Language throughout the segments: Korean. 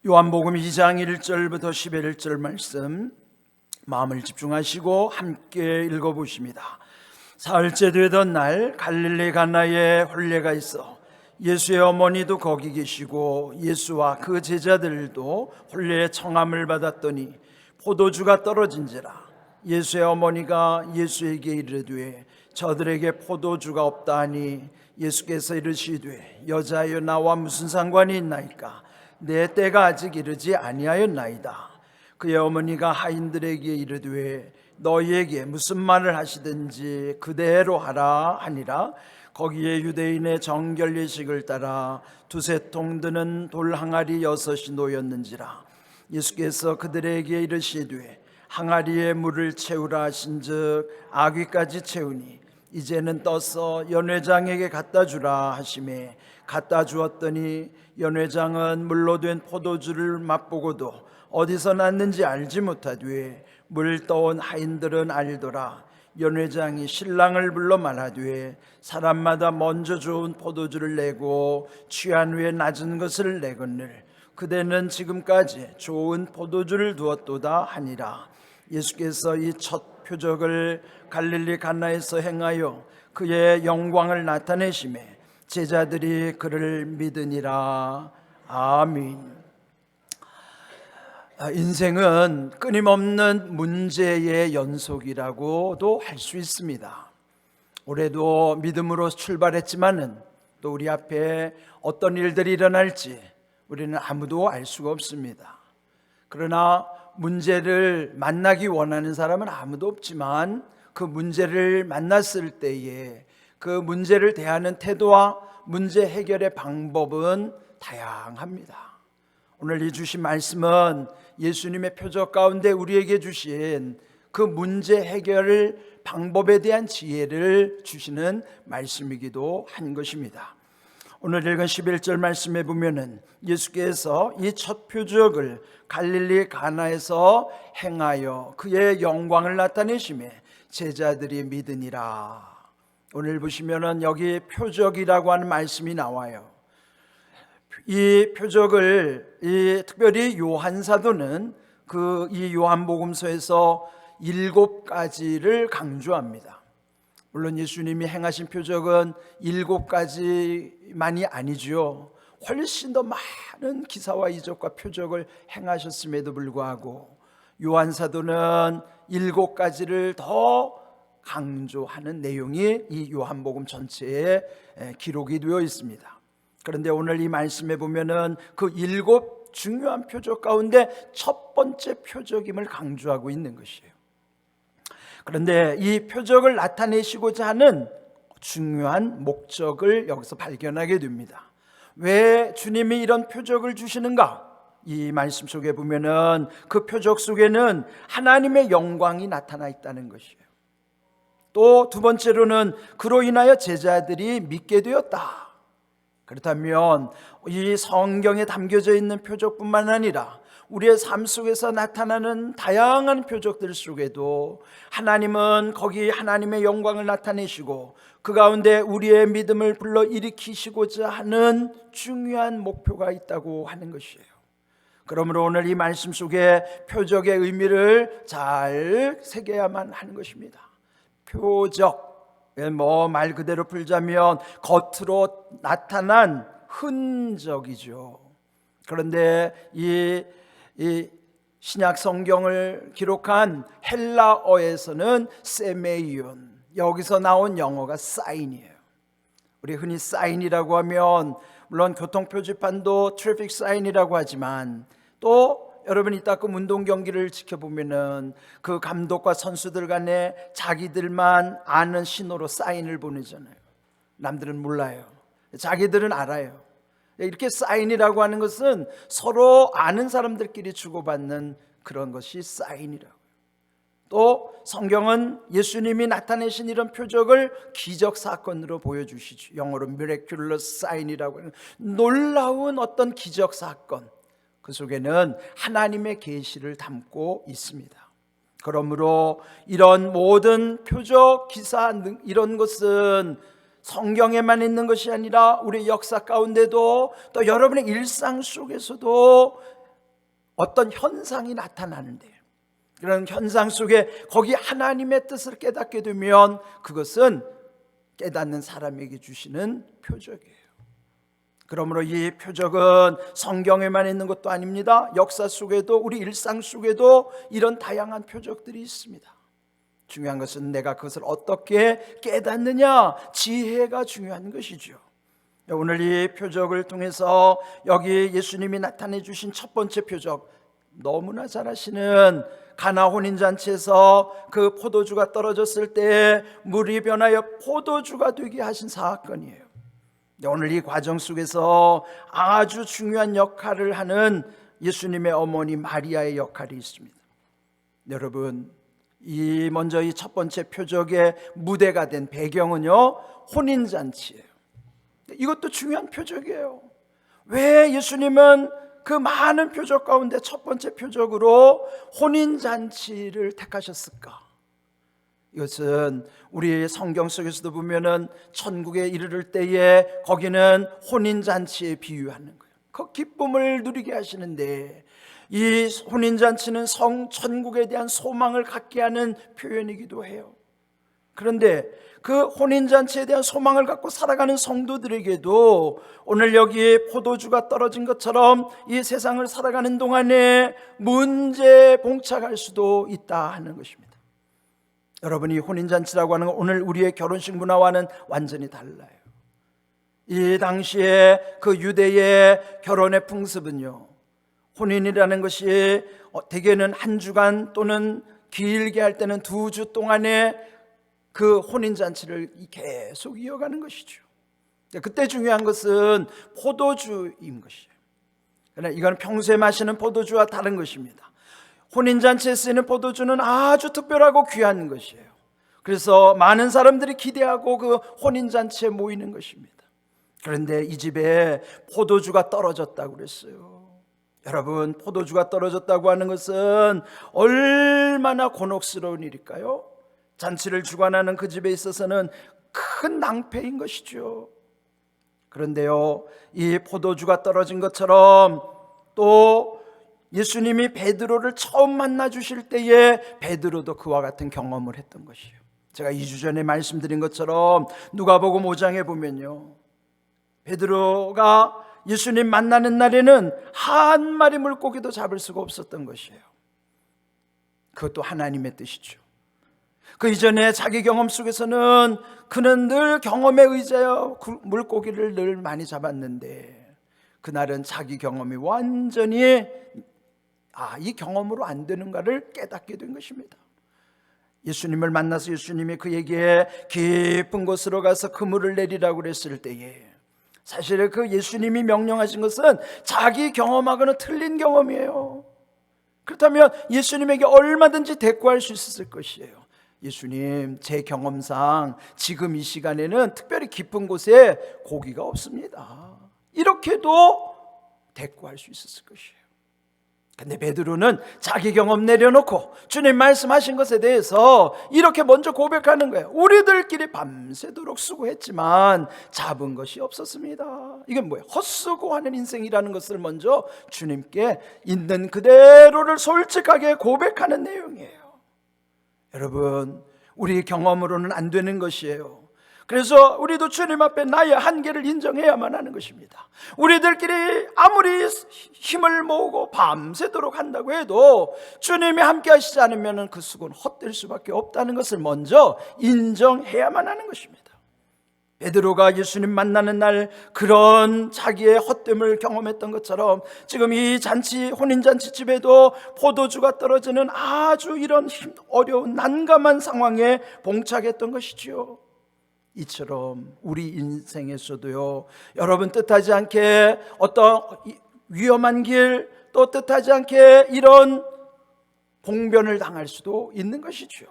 요한복음 2장 1절부터 11절 말씀 마음을 집중하시고 함께 읽어보십니다. 사흘째 되던 날 갈릴리 가나에 혼례가 있어 예수의 어머니도 거기 계시고 예수와 그 제자들도 혼례의 청함을 받았더니 포도주가 떨어진지라. 예수의 어머니가 예수에게 이르되 저들에게 포도주가 없다 하니 예수께서 이르시되 여자여 나와 무슨 상관이 있나이까? 내 때가 아직 이르지 아니하였나이다. 그의 어머니가 하인들에게 이르되 너희에게 무슨 말을 하시든지 그대로 하라 하니라. 거기에 유대인의 정결 예식을 따라 두세 통 드는 돌 항아리 6이 놓였는지라. 예수께서 그들에게 이르시되 항아리에 물을 채우라 하신즉 아귀까지 채우니 이제는 떠서 연회장에게 갖다 주라 하시매 갖다 주었더니 연회장은 물로 된 포도주를 맛보고도 어디서 났는지 알지 못하되 물 떠온 하인들은 알더라. 연회장이 신랑을 불러 말하되 사람마다 먼저 좋은 포도주를 내고 취한 후에 낮은 것을 내거늘 그대는 지금까지 좋은 포도주를 두었도다 하니라. 예수께서 이 첫 표적을 갈릴리 가나에서 행하여 그의 영광을 나타내시매 제자들이 그를 믿으니라. 아멘. 인생은 끊임없는 문제의 연속이라고도 할 수 있습니다. 올해도 믿음으로 출발했지만은 또 우리 앞에 어떤 일들이 일어날지 우리는 아무도 알 수가 없습니다. 그러나 문제를 만나기 원하는 사람은 아무도 없지만 그 문제를 만났을 때에 그 문제를 대하는 태도와 문제 해결의 방법은 다양합니다. 오늘 이 주신 말씀은 예수님의 표적 가운데 우리에게 주신 그 문제 해결 방법에 대한 지혜를 주시는 말씀이기도 한 것입니다. 오늘 읽은 11절 말씀에 보면은 예수께서 이 첫 표적을 갈릴리 가나에서 행하여 그의 영광을 나타내시매 제자들이 믿으니라. 오늘 보시면은 여기 표적이라고 하는 말씀이 나와요. 이 표적을 특별히 요한 사도는 이 요한복음서에서 7가지를 강조합니다. 물론 예수님이 행하신 표적은 7가지만이 아니죠. 훨씬 더 많은 기사와 이적과 표적을 행하셨음에도 불구하고 요한 사도는 7가지를 더 강조하는 내용이 이 요한복음 전체에 기록이 되어 있습니다. 그런데 오늘 이 말씀에 보면은 그 7 중요한 표적 가운데 첫 번째 표적임을 강조하고 있는 것이에요. 그런데 이 표적을 나타내시고자 하는 중요한 목적을 여기서 발견하게 됩니다. 왜 주님이 이런 표적을 주시는가? 이 말씀 속에 보면은 그 표적 속에는 하나님의 영광이 나타나 있다는 것이에요. 또 두 번째로는 그로 인하여 제자들이 믿게 되었다. 그렇다면 이 성경에 담겨져 있는 표적뿐만 아니라 우리의 삶 속에서 나타나는 다양한 표적들 속에도 하나님은 거기 하나님의 영광을 나타내시고 그 가운데 우리의 믿음을 불러일으키시고자 하는 중요한 목표가 있다고 하는 것이에요. 그러므로 오늘 이 말씀 속에 표적의 의미를 잘 새겨야만 하는 것입니다. 표적, 말 그대로 풀자면 겉으로 나타난 흔적이죠. 그런데 이 신약 성경을 기록한 헬라어에서는 세메이온, 여기서 나온 영어가 사인이에요. 우리 흔히 사인이라고 하면 물론 교통표지판도 트래픽 사인이라고 하지만 또 여러분 이따 그 운동 경기를 지켜보면은 그 감독과 선수들 간에 자기들만 아는 신호로 사인을 보내잖아요. 남들은 몰라요. 자기들은 알아요. 이렇게 사인이라고 하는 것은 서로 아는 사람들끼리 주고받는 그런 것이 사인이라고요. 또 성경은 예수님이 나타내신 이런 표적을 기적 사건으로 보여주시죠. 영어로 miraculous sign이라고 하는 놀라운 어떤 기적 사건, 그 속에는 하나님의 계시를 담고 있습니다. 그러므로 이런 모든 표적, 기사 이런 것은 성경에만 있는 것이 아니라 우리 역사 가운데도 또 여러분의 일상 속에서도 어떤 현상이 나타나는데, 그런 현상 속에 거기 하나님의 뜻을 깨닫게 되면 그것은 깨닫는 사람에게 주시는 표적이에요. 그러므로 이 표적은 성경에만 있는 것도 아닙니다. 역사 속에도, 우리 일상 속에도 이런 다양한 표적들이 있습니다. 중요한 것은 내가 그것을 어떻게 깨닫느냐, 지혜가 중요한 것이죠. 오늘 이 표적을 통해서 여기 예수님이 나타내 주신 첫 번째 표적, 너무나 잘 아시는 가나 혼인잔치에서 그 포도주가 떨어졌을 때 물이 변하여 포도주가 되게 하신 사건이에요. 오늘 이 과정 속에서 아주 중요한 역할을 하는 예수님의 어머니 마리아의 역할이 있습니다. 여러분, 먼저 이 첫 번째 표적의 무대가 된 배경은요, 혼인잔치예요. 이것도 중요한 표적이에요. 왜 예수님은 그 많은 표적 가운데 첫 번째 표적으로 혼인잔치를 택하셨을까? 이것은 우리 성경 속에서도 보면은 천국에 이르를 때에 거기는 혼인잔치에 비유하는 거예요. 그 기쁨을 누리게 하시는데, 이 혼인잔치는 천국에 대한 소망을 갖게 하는 표현이기도 해요. 그런데 그 혼인잔치에 대한 소망을 갖고 살아가는 성도들에게도 오늘 여기 포도주가 떨어진 것처럼 이 세상을 살아가는 동안에 문제에 봉착할 수도 있다 하는 것입니다. 여러분이 혼인잔치라고 하는 건 오늘 우리의 결혼식 문화와는 완전히 달라요. 이 당시에 그 유대의 결혼의 풍습은요, 혼인이라는 것이 대개는 한 주간 또는 길게 할 때는 2주 동안에 그 혼인잔치를 계속 이어가는 것이죠. 그때 중요한 것은 포도주인 것이에요. 그러나 이건 평소에 마시는 포도주와 다른 것입니다. 혼인잔치에 쓰이는 포도주는 아주 특별하고 귀한 것이에요. 그래서 많은 사람들이 기대하고 그 혼인잔치에 모이는 것입니다. 그런데 이 집에 포도주가 떨어졌다고 그랬어요. 여러분, 포도주가 떨어졌다고 하는 것은 얼마나 곤혹스러운 일일까요? 잔치를 주관하는 그 집에 있어서는 큰 낭패인 것이죠. 그런데요, 이 포도주가 떨어진 것처럼 또 예수님이 베드로를 처음 만나 주실 때에 베드로도 그와 같은 경험을 했던 것이에요. 제가 2주 전에 말씀드린 것처럼 누가복음 5장에 보면요, 베드로가 예수님 만나는 날에는 한 마리 물고기도 잡을 수가 없었던 것이에요. 그것도 하나님의 뜻이죠. 그 이전에 자기 경험 속에서는 그는 늘 경험에 의지하여 물고기를 늘 많이 잡았는데, 그날은 자기 경험이 완전히 이 경험으로 안 되는가를 깨닫게 된 것입니다. 예수님을 만나서 예수님이 그에게 깊은 곳으로 가서 그물을 내리라고 그랬을 때에, 사실 그 예수님이 명령하신 것은 자기 경험하고는 틀린 경험이에요. 그렇다면 예수님에게 얼마든지 대꾸할 수 있었을 것이에요. 예수님, 제 경험상 지금 이 시간에는 특별히 깊은 곳에 고기가 없습니다. 이렇게도 대꾸할 수 있었을 것이에요. 근데 베드로는 자기 경험 내려놓고 주님 말씀하신 것에 대해서 이렇게 먼저 고백하는 거예요. 우리들끼리 밤새도록 수고했지만 잡은 것이 없었습니다. 이게 뭐예요? 헛수고하는 인생이라는 것을 먼저 주님께 있는 그대로를 솔직하게 고백하는 내용이에요. 여러분, 우리 경험으로는 안 되는 것이에요. 그래서 우리도 주님 앞에 나의 한계를 인정해야만 하는 것입니다. 우리들끼리 아무리 힘을 모으고 밤새도록 한다고 해도 주님이 함께 하시지 않으면 그 수고는 헛될 수밖에 없다는 것을 먼저 인정해야만 하는 것입니다. 베드로가 예수님 만나는 날 그런 자기의 헛됨을 경험했던 것처럼 지금 이 잔치, 혼인잔치 집에도 포도주가 떨어지는 아주 이런 어려운 난감한 상황에 봉착했던 것이지요. 이처럼 우리 인생에서도요, 여러분 뜻하지 않게 어떤 위험한 길, 또 뜻하지 않게 이런 봉변을 당할 수도 있는 것이죠.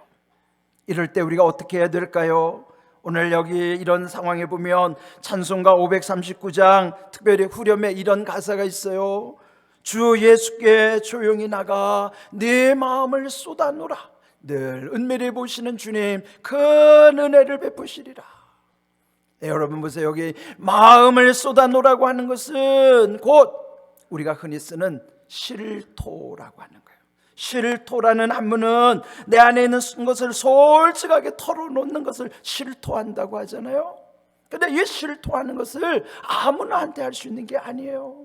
이럴 때 우리가 어떻게 해야 될까요? 오늘 여기 이런 상황에 보면 찬송가 539장 특별히 후렴에 이런 가사가 있어요. 주 예수께 조용히 나가 네 마음을 쏟아놓으라. 늘 은밀히 보시는 주님 큰 은혜를 베푸시리라. 네, 여러분 보세요. 여기 마음을 쏟아놓으라고 하는 것은 곧 우리가 흔히 쓰는 실토라고 하는 거예요. 실토라는 한문은 내 안에 있는 것을 솔직하게 털어놓는 것을 실토한다고 하잖아요. 근데 이 실토하는 것을 아무나한테 할 수 있는 게 아니에요.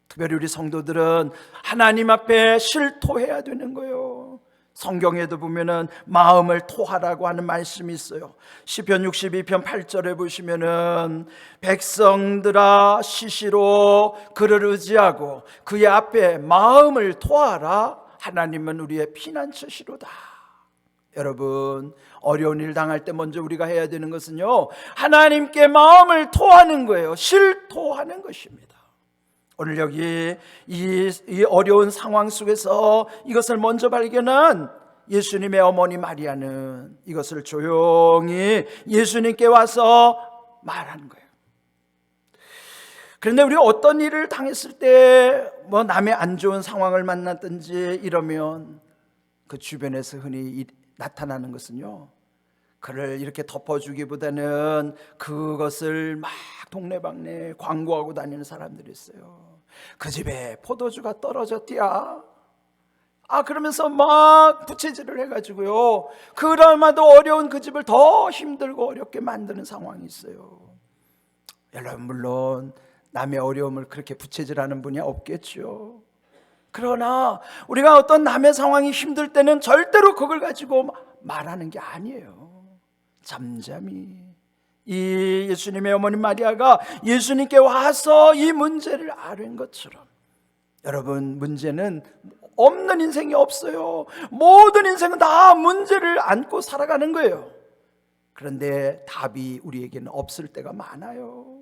특별히 우리 성도들은 하나님 앞에 실토해야 되는 거예요. 성경에도 보면은 마음을 토하라고 하는 말씀이 있어요. 시편 62편 8절에 보시면은 백성들아 시시로 그를 의지하고 그의 앞에 마음을 토하라. 하나님은 우리의 피난처시로다. 여러분, 어려운 일 당할 때 먼저 우리가 해야 되는 것은요, 하나님께 마음을 토하는 거예요. 실토하는 것입니다. 오늘 여기 이 어려운 상황 속에서 이것을 먼저 발견한 예수님의 어머니 마리아는 이것을 조용히 예수님께 와서 말하는 거예요. 그런데 우리가 어떤 일을 당했을 때 뭐 남의 안 좋은 상황을 만났든지 이러면 그 주변에서 흔히 나타나는 것은요, 그를 이렇게 덮어주기보다는 그것을 막 동네방네 광고하고 다니는 사람들이 있어요. 그 집에 포도주가 떨어졌디야. 그러면서 막 부채질을 해가지고요, 그럴마도 어려운 그 집을 더 힘들고 어렵게 만드는 상황이 있어요. 여러분, 물론 남의 어려움을 그렇게 부채질하는 분이 없겠죠. 그러나 우리가 어떤 남의 상황이 힘들 때는 절대로 그걸 가지고 말하는 게 아니에요. 잠잠히 이 예수님의 어머니 마리아가 예수님께 와서 이 문제를 아는 것처럼, 여러분, 문제는 없는 인생이 없어요. 모든 인생은 다 문제를 안고 살아가는 거예요. 그런데 답이 우리에게는 없을 때가 많아요.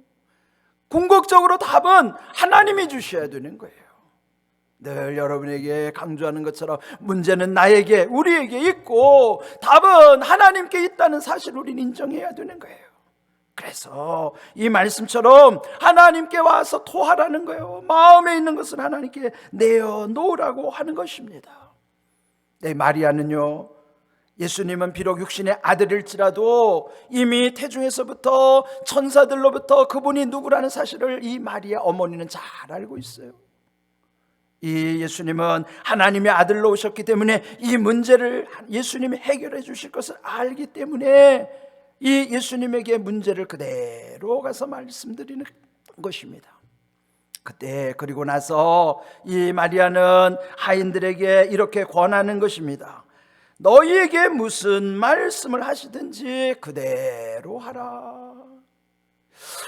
궁극적으로 답은 하나님이 주셔야 되는 거예요. 늘 여러분에게 강조하는 것처럼 문제는 나에게, 우리에게 있고 답은 하나님께 있다는 사실을 우리는 인정해야 되는 거예요. 그래서 이 말씀처럼 하나님께 와서 토하라는 거예요. 마음에 있는 것을 하나님께 내어놓으라고 하는 것입니다. 네, 마리아는요, 예수님은 비록 육신의 아들일지라도 이미 태중에서부터 천사들로부터 그분이 누구라는 사실을 이 마리아 어머니는 잘 알고 있어요. 이 예수님은 하나님의 아들로 오셨기 때문에 이 문제를 예수님이 해결해 주실 것을 알기 때문에 이 예수님에게 문제를 그대로 가서 말씀드리는 것입니다. 그때, 그리고 나서 이 마리아는 하인들에게 이렇게 권하는 것입니다. 너희에게 무슨 말씀을 하시든지 그대로 하라.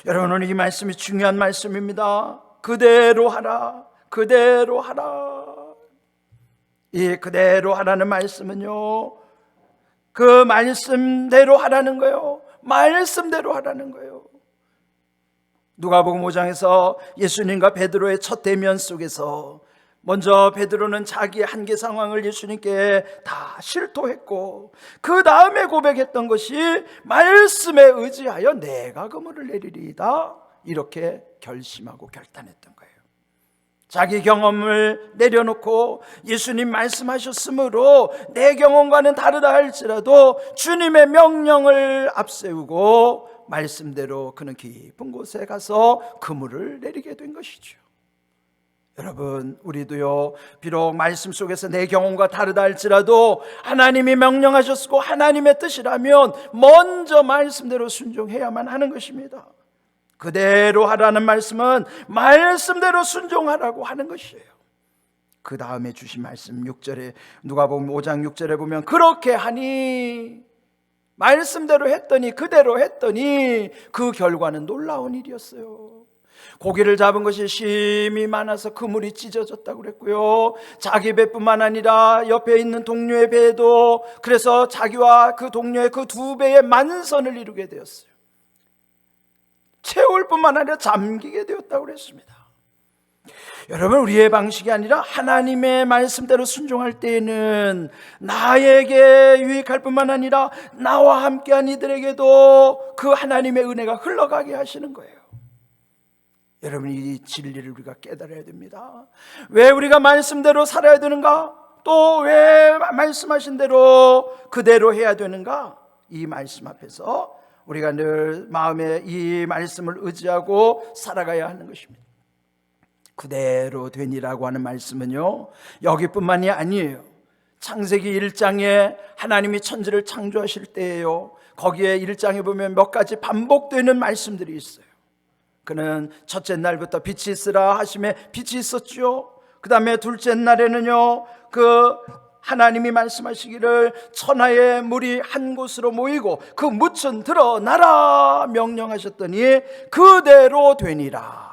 여러분, 오늘 이 말씀이 중요한 말씀입니다. 그대로 하라, 그대로 하라. 이 그대로 하라는 말씀은요, 그 말씀대로 하라는 거예요. 말씀대로 하라는 거예요. 누가복음 5장에서 예수님과 베드로의 첫 대면 속에서 먼저 베드로는 자기의 한계 상황을 예수님께 다 실토했고, 그 다음에 고백했던 것이 말씀에 의지하여 내가 그물을 내리리이다, 이렇게 결심하고 결단했던 거예요. 자기 경험을 내려놓고 예수님 말씀하셨으므로 내 경험과는 다르다 할지라도 주님의 명령을 앞세우고 말씀대로 그는 깊은 곳에 가서 그물을 내리게 된 것이죠. 여러분, 우리도요, 비록 말씀 속에서 내 경험과 다르다 할지라도 하나님이 명령하셨고 하나님의 뜻이라면 먼저 말씀대로 순종해야만 하는 것입니다. 그대로 하라는 말씀은 말씀대로 순종하라고 하는 것이에요. 그 다음에 주신 말씀 6절에, 누가복음 5장 6절에 보면 그렇게 하니, 말씀대로 했더니, 그대로 했더니 그 결과는 놀라운 일이었어요. 고기를 잡은 것이 심이 많아서 그물이 찢어졌다고 그랬고요, 자기 배뿐만 아니라 옆에 있는 동료의 배도, 그래서 자기와 그 동료의 그 두 배의 만선을 이루게 되었어요. 채울 뿐만 아니라 잠기게 되었다고 그랬습니다. 여러분, 우리의 방식이 아니라 하나님의 말씀대로 순종할 때에는 나에게 유익할 뿐만 아니라 나와 함께한 이들에게도 그 하나님의 은혜가 흘러가게 하시는 거예요. 여러분, 이 진리를 우리가 깨달아야 됩니다. 왜 우리가 말씀대로 살아야 되는가? 또 왜 말씀하신 대로 그대로 해야 되는가? 이 말씀 앞에서 우리가 늘 마음에 이 말씀을 의지하고 살아가야 하는 것입니다. 그대로 되니라고 하는 말씀은요, 여기뿐만이 아니에요. 창세기 1장에 하나님이 천지를 창조하실 때예요. 거기에 1장에 보면 몇 가지 반복되는 말씀들이 있어요. 그는 첫째 날부터 빛이 있으라 하심에 빛이 있었죠. 그 다음에 둘째 날에는요, 그 하나님이 말씀하시기를 천하의 물이 한 곳으로 모이고 그 묻은 드러나라 명령하셨더니 그대로 되니라.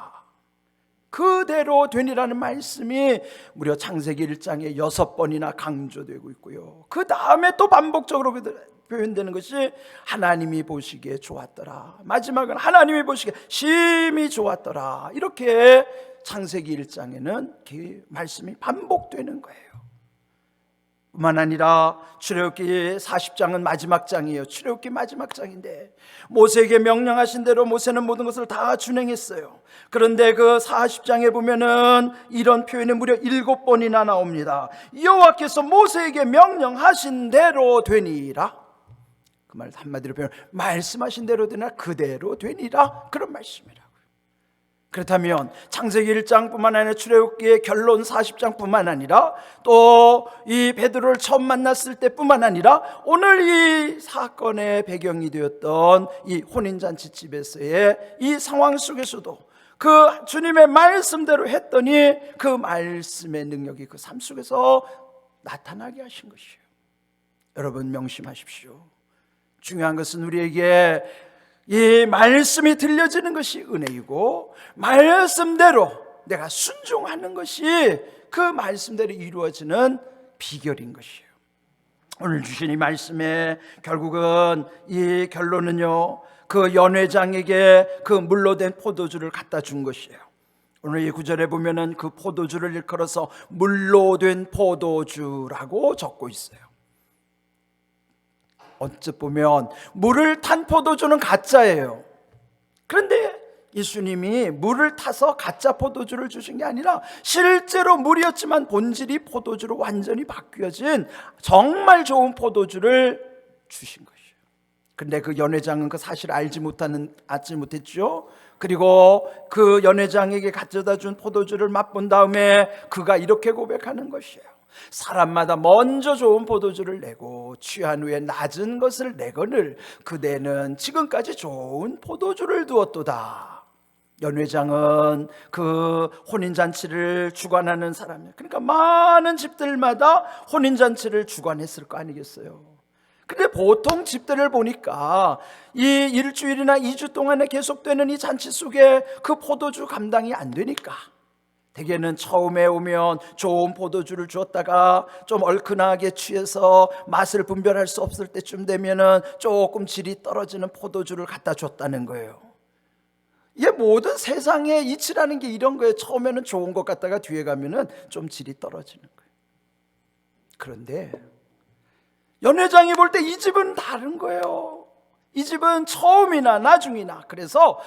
그대로 되니라는 말씀이 무려 창세기 1장에 6번이나 강조되고 있고요. 그 다음에 또 반복적으로 표현되는 것이 하나님이 보시기에 좋았더라. 마지막은 하나님이 보시기에 심히 좋았더라. 이렇게 창세기 1장에는 그 말씀이 반복되는 거예요. 뿐만 아니라 출애굽기 40장은 마지막 장이에요. 출애굽기 마지막 장인데 모세에게 명령하신 대로 모세는 모든 것을 다 준행했어요. 그런데 그 40장에 보면은 이런 표현이 무려 7번이나 나옵니다. 여호와께서 모세에게 명령하신 대로 되니라. 그 말 한마디로 표현, 말씀하신 대로 되니라, 그대로 되니라, 그런 말씀이라. 그렇다면 창세기 1장뿐만 아니라 출애굽기의 결론 40장뿐만 아니라 또 이 베드로를 처음 만났을 때뿐만 아니라 오늘 이 사건의 배경이 되었던 이 혼인잔치집에서의 이 상황 속에서도 그 주님의 말씀대로 했더니 그 말씀의 능력이 그 삶 속에서 나타나게 하신 것이에요. 여러분 명심하십시오. 중요한 것은 우리에게 이 말씀이 들려지는 것이 은혜이고 말씀대로 내가 순종하는 것이 그 말씀대로 이루어지는 비결인 것이에요. 오늘 주신 이 말씀의 결국은 이 결론은요, 그 연회장에게 그 물로 된 포도주를 갖다 준 것이에요. 오늘 이 구절에 보면은 그 포도주를 일컬어서 물로 된 포도주라고 적고 있어요. 언뜻 보면 물을 탄 포도주는 가짜예요. 그런데 예수님이 물을 타서 가짜 포도주를 주신 게 아니라 실제로 물이었지만 본질이 포도주로 완전히 바뀌어진 정말 좋은 포도주를 주신 것이에요. 근데 그 연회장은 그 사실을 알지 못했죠. 그리고 그 연회장에게 가져다 준 포도주를 맛본 다음에 그가 이렇게 고백하는 것이에요. 사람마다 먼저 좋은 포도주를 내고 취한 후에 낮은 것을 내거늘 그대는 지금까지 좋은 포도주를 두었도다. 연회장은 그 혼인잔치를 주관하는 사람이에요. 그러니까 많은 집들마다 혼인잔치를 주관했을 거 아니겠어요. 근데 보통 집들을 보니까 이 일주일이나 2주 동안에 계속되는 이 잔치 속에 그 포도주 감당이 안 되니까 대개는 처음에 오면 좋은 포도주를 주었다가 좀 얼큰하게 취해서 맛을 분별할 수 없을 때쯤 되면은 조금 질이 떨어지는 포도주를 갖다 줬다는 거예요. 이게 모든 세상의 이치라는 게 이런 거예요. 처음에는 좋은 것 같다가 뒤에 가면은 좀 질이 떨어지는 거예요. 그런데 연회장이 볼 때 이 집은 다른 거예요. 이 집은 처음이나 나중이나, 그래서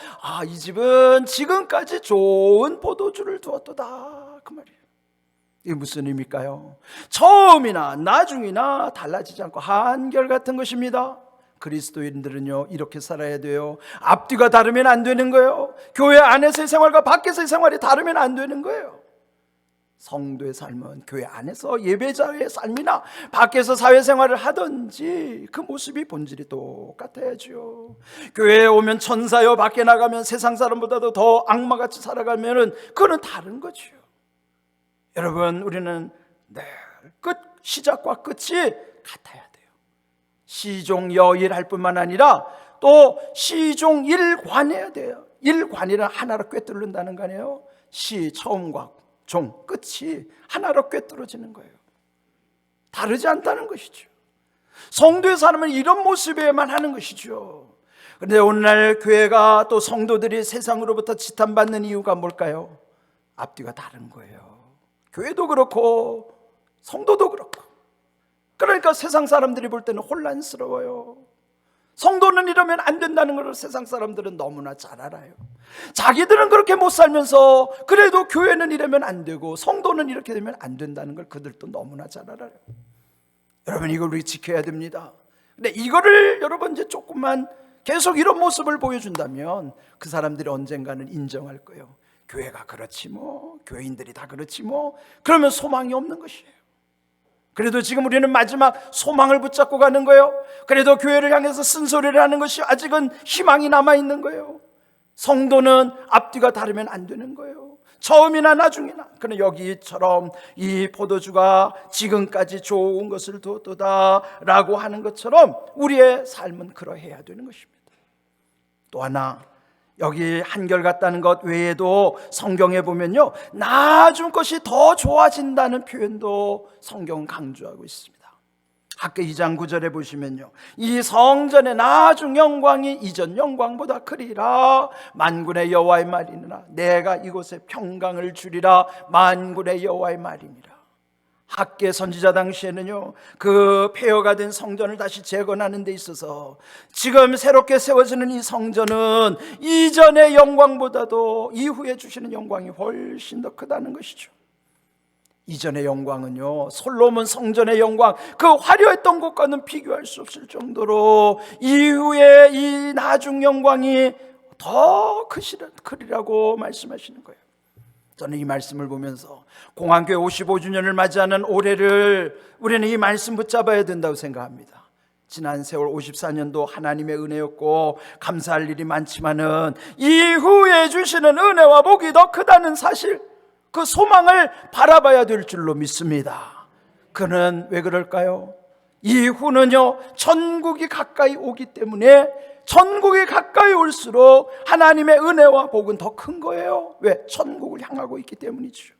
이 집은 지금까지 좋은 포도주를 두었도다, 그 말이에요. 이게 무슨 의미일까요? 처음이나 나중이나 달라지지 않고 한결같은 것입니다. 그리스도인들은요 이렇게 살아야 돼요. 앞뒤가 다르면 안 되는 거예요. 교회 안에서의 생활과 밖에서의 생활이 다르면 안 되는 거예요. 성도의 삶은 교회 안에서 예배자의 삶이나 밖에서 사회생활을 하든지 그 모습이 본질이 똑같아야죠. 교회에 오면 천사요, 밖에 나가면 세상 사람보다도 더 악마같이 살아가면 그거는 다른 거죠. 여러분, 우리는 늘 시작과 끝이 같아야 돼요. 시종여일할 뿐만 아니라 또 시종일관해야 돼요. 일관이란 하나로 꿰뚫는다는 거 아니에요. 시 처음과 종 끝이 하나로 꿰뚫어지는 거예요. 다르지 않다는 것이죠. 성도의 삶은 이런 모습에만 하는 것이죠. 그런데 오늘날 교회가 또 성도들이 세상으로부터 지탄받는 이유가 뭘까요? 앞뒤가 다른 거예요. 교회도 그렇고 성도도 그렇고. 그러니까 세상 사람들이 볼 때는 혼란스러워요. 성도는 이러면 안 된다는 걸 세상 사람들은 너무나 잘 알아요. 자기들은 그렇게 못 살면서 그래도 교회는 이러면 안 되고 성도는 이렇게 되면 안 된다는 걸 그들도 너무나 잘 알아요. 여러분, 이걸 우리 지켜야 됩니다. 근데 이거를 여러분 이제 조금만 계속 이런 모습을 보여준다면 그 사람들이 언젠가는 인정할 거예요. 교회가 그렇지 뭐, 교인들이 다 그렇지 뭐, 그러면 소망이 없는 것이에요. 그래도 지금 우리는 마지막 소망을 붙잡고 가는 거예요. 그래도 교회를 향해서 쓴소리를 하는 것이 아직은 희망이 남아있는 거예요. 성도는 앞뒤가 다르면 안 되는 거예요. 처음이나 나중이나. 그러나 여기처럼 이 포도주가 지금까지 좋은 것을 두었도다 라고 하는 것처럼 우리의 삶은 그러해야 되는 것입니다. 또 하나, 여기 한결같다는 것 외에도 성경에 보면요, 나중 것이 더 좋아진다는 표현도 성경은 강조하고 있습니다. 학개 2장 9절에 보시면요, 이 성전의 나중 영광이 이전 영광보다 크리라. 만군의 여호와의 말이니라. 내가 이곳에 평강을 주리라. 만군의 여호와의 말이니라. 학개 선지자 당시에는요, 그 폐허가 된 성전을 다시 재건하는 데 있어서 지금 새롭게 세워지는 이 성전은 이전의 영광보다도 이후에 주시는 영광이 훨씬 더 크다는 것이죠. 이전의 영광은요, 솔로몬 성전의 영광, 그 화려했던 것과는 비교할 수 없을 정도로 이후에 이 나중 영광이 더 크리라고 말씀하시는 거예요. 저는 이 말씀을 보면서 공안교회 55주년을 맞이하는 올해를 우리는 이 말씀 붙잡아야 된다고 생각합니다. 지난 세월 54년도 하나님의 은혜였고 감사할 일이 많지만은 이후에 주시는 은혜와 복이 더 크다는 사실, 그 소망을 바라봐야 될 줄로 믿습니다. 그는 왜 그럴까요? 이후는요, 천국이 가까이 오기 때문에 천국이 가까이 올수록 하나님의 은혜와 복은 더 큰 거예요. 왜? 천국을 향하고 있기 때문이죠.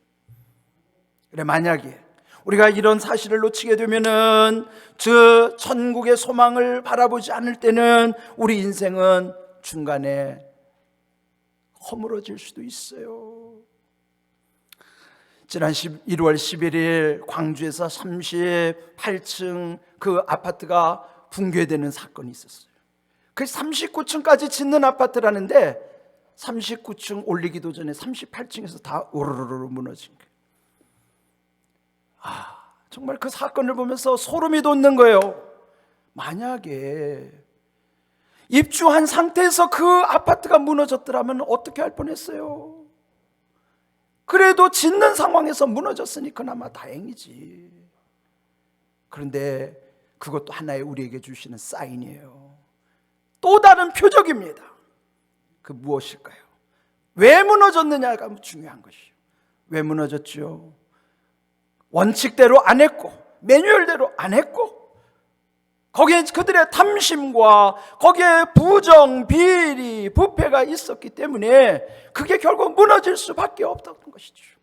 그래, 만약에 우리가 이런 사실을 놓치게 되면은 저 천국의 소망을 바라보지 않을 때는 우리 인생은 중간에 허물어질 수도 있어요. 지난 1월 11일 광주에서 38층 그 아파트가 붕괴되는 사건이 있었어요. 그 39층까지 짓는 아파트라는데 39층 올리기도 전에 38층에서 다 오르르르 무너진 거예요. 정말 그 사건을 보면서 소름이 돋는 거예요. 만약에 입주한 상태에서 그 아파트가 무너졌더라면 어떻게 할 뻔했어요? 그래도 짓는 상황에서 무너졌으니 그나마 다행이지. 그런데 그것도 하나의 우리에게 주시는 사인이에요. 또 다른 표적입니다. 그 무엇일까요? 왜 무너졌느냐가 중요한 것이에요. 왜 무너졌죠? 원칙대로 안 했고, 매뉴얼대로 안 했고, 거기에 그들의 탐심과 거기에 부정, 비리, 부패가 있었기 때문에 그게 결국 무너질 수밖에 없었던 것이죠.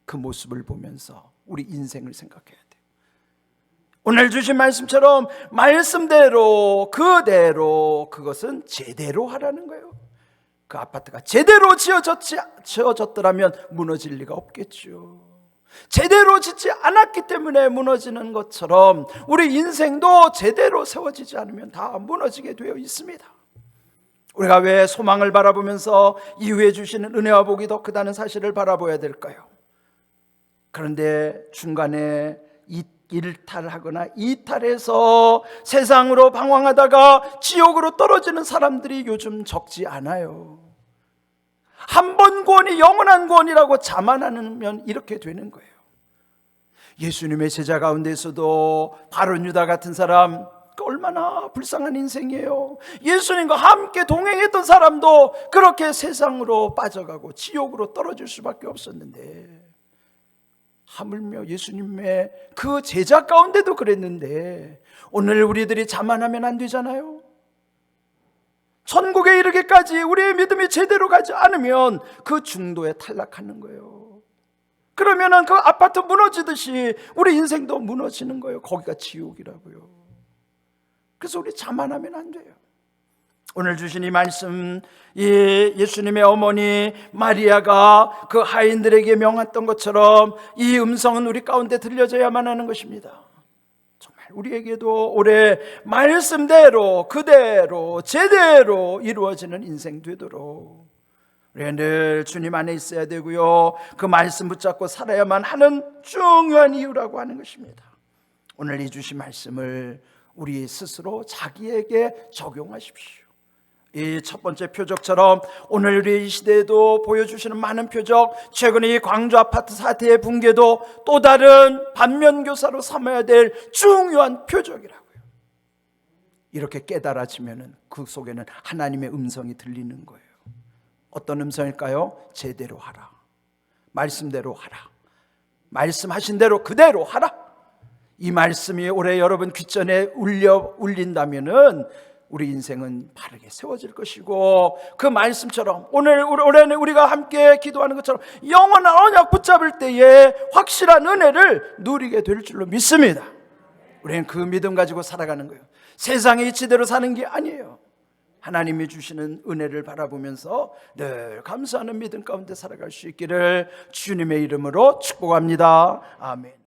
그 모습을 보면서 우리 인생을 생각해야 돼요. 오늘 주신 말씀처럼 말씀대로 그대로 그것은 제대로 하라는 거예요. 그 아파트가 제대로 지어졌더라면 무너질 리가 없겠죠. 제대로 짓지 않았기 때문에 무너지는 것처럼 우리 인생도 제대로 세워지지 않으면 다 무너지게 되어 있습니다. 우리가 왜 소망을 바라보면서 이후에 주시는 은혜와 복이 더 크다는 사실을 바라봐야 될까요? 그런데 중간에 일탈하거나 이탈해서 세상으로 방황하다가 지옥으로 떨어지는 사람들이 요즘 적지 않아요. 한 번 구원이 영원한 구원이라고 자만하면 이렇게 되는 거예요. 예수님의 제자 가운데서도 바론 유다 같은 사람, 얼마나 불쌍한 인생이에요. 예수님과 함께 동행했던 사람도 그렇게 세상으로 빠져가고 지옥으로 떨어질 수밖에 없었는데, 하물며 예수님의 그 제자 가운데도 그랬는데 오늘 우리들이 자만하면 안 되잖아요. 천국에 이르기까지 우리의 믿음이 제대로 가지 않으면 그 중도에 탈락하는 거예요. 그러면은 그 아파트 무너지듯이 우리 인생도 무너지는 거예요. 거기가 지옥이라고요. 그래서 우리 자만하면 안 돼요. 오늘 주신 이 말씀, 예수님의 어머니 마리아가 그 하인들에게 명했던 것처럼 이 음성은 우리 가운데 들려져야만 하는 것입니다. 우리에게도 올해 말씀대로 그대로 제대로 이루어지는 인생 되도록 우리가 늘 주님 안에 있어야 되고요, 그 말씀 붙잡고 살아야만 하는 중요한 이유라고 하는 것입니다. 오늘 이 주신 말씀을 우리 스스로 자기에게 적용하십시오. 이 첫 번째 표적처럼 오늘 우리 이 시대에도 보여주시는 많은 표적, 최근 이 광주 아파트 사태의 붕괴도 또 다른 반면교사로 삼아야 될 중요한 표적이라고요. 이렇게 깨달아지면 그 속에는 하나님의 음성이 들리는 거예요. 어떤 음성일까요? 제대로 하라, 말씀대로 하라, 말씀하신 대로 그대로 하라. 이 말씀이 올해 여러분 귓전에 울린다면은 우리 인생은 바르게 세워질 것이고, 그 말씀처럼 올해는 우리가 함께 기도하는 것처럼 영원한 언약 붙잡을 때에 확실한 은혜를 누리게 될 줄로 믿습니다. 우리는 그 믿음 가지고 살아가는 거예요. 세상의 이치대로 사는 게 아니에요. 하나님이 주시는 은혜를 바라보면서 늘 감사하는 믿음 가운데 살아갈 수 있기를 주님의 이름으로 축복합니다. 아멘.